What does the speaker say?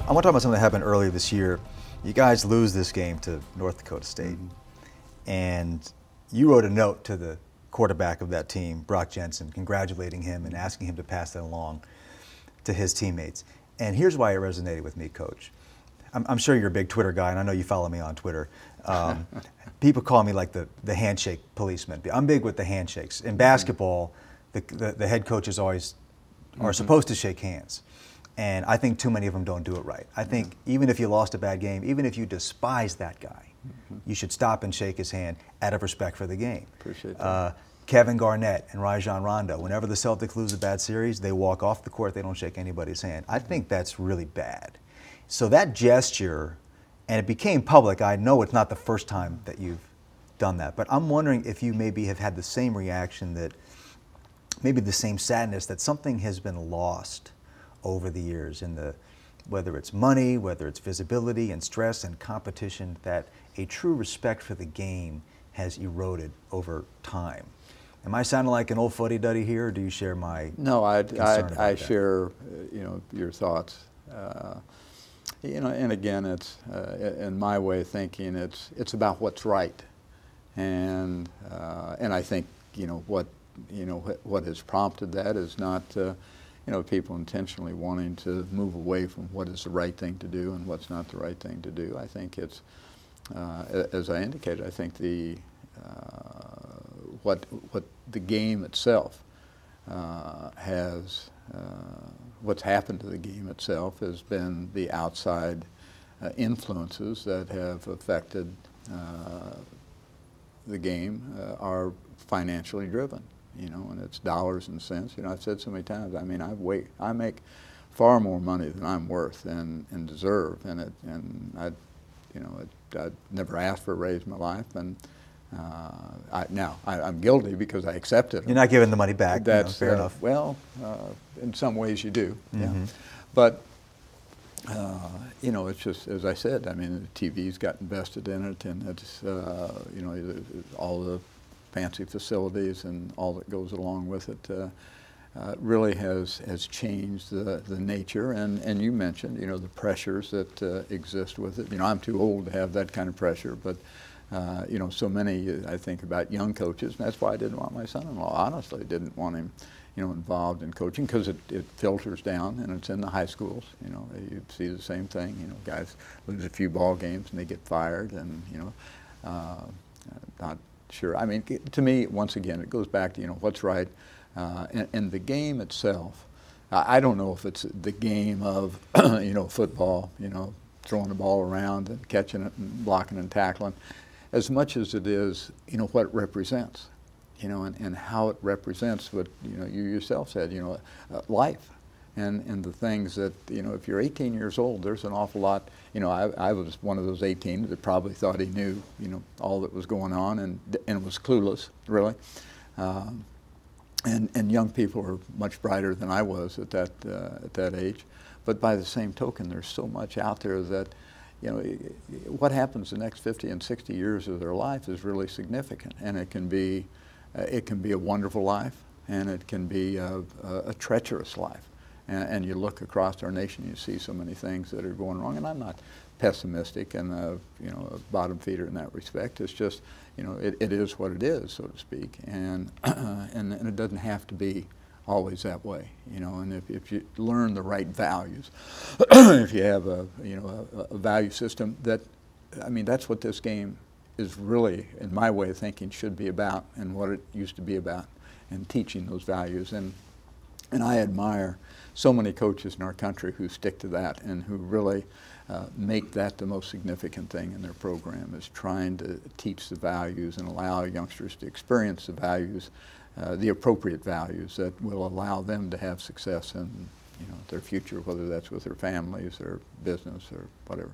I want to talk about something that happened earlier this year. You guys lose this game to North Dakota State, and you wrote a note to the quarterback of that team, Brock Jensen, congratulating him and asking him to pass that along to his teammates. And here's why it resonated with me, Coach. I'm sure you're a big Twitter guy, and I know you follow me on Twitter. People call me like the handshake policeman. I'm big with the handshakes. In basketball, the head coaches always are supposed to shake hands. And I think too many of them don't do it right. I think even if you lost a bad game, even if you despise that guy, you should stop and shake his hand out of respect for the game. Appreciate that. Kevin Garnett and Rajon Rondo, whenever the Celtics lose a bad series, they walk off the court, they don't shake anybody's hand. I think that's really bad. So that gesture, and it became public, I know it's not the first time that you've done that, but I'm wondering if you maybe have had the same reaction, that maybe the same sadness that something has been lost over the years in whether it's money, whether it's visibility and stress and competition, that a true respect for the game has eroded over time. Am I sounding like an old fuddy-duddy here, or do you share my No, I share your thoughts. And again, it's in my way of thinking, it's about what's right, and I think what has prompted that is not people intentionally wanting to move away from what is the right thing to do and what's not the right thing to do. I think it's, as I indicated, I think what the game itself what's happened to the game itself has been the outside influences that have affected the game are financially driven. And it's dollars and cents. I've said so many times, I mean, I make far more money than I'm worth and deserve, and I'd never asked for a raise in my life, and I'm guilty because I accepted it. You're not giving the money back. That's fair enough. Well, in some ways you do, yeah. But it's just, as I said, I mean, the TV's got invested in it, and it's all the fancy facilities and all that goes along with it really has changed the nature. And you mentioned, the pressures that exist with it. I'm too old to have that kind of pressure, but so many, I think about young coaches, and that's why I didn't want my son-in-law. Honestly, didn't want him, involved in coaching, because it filters down, and it's in the high schools. You see the same thing. Guys lose a few ball games and they get fired, and not sure. I mean, to me, once again, it goes back to what's right, and the game itself. I don't know if it's the game of football, throwing the ball around and catching it and blocking and tackling, as much as it is what it represents, and how it represents what you yourself said, life. And the things that, if you're 18 years old, there's an awful lot. I was one of those 18 that probably thought he knew, all that was going on, and was clueless, really. And young people are much brighter than I was at that age. But by the same token, there's so much out there that, what happens the next 50 and 60 years of their life is really significant, and it can be a wonderful life, and it can be a treacherous life. And you look across our nation, you see so many things that are going wrong. And I'm not pessimistic and a bottom feeder in that respect. It's just, it is what it is, so to speak. And it doesn't have to be always that way. And if you learn the right values, if you have a value system that, I mean, that's what this game is really, in my way of thinking, should be about, and what it used to be about, and teaching those values. And I admire so many coaches in our country who stick to that and who really make that the most significant thing in their program, is trying to teach the values and allow youngsters to experience the values, the appropriate values that will allow them to have success in their future, whether that's with their families or business or whatever.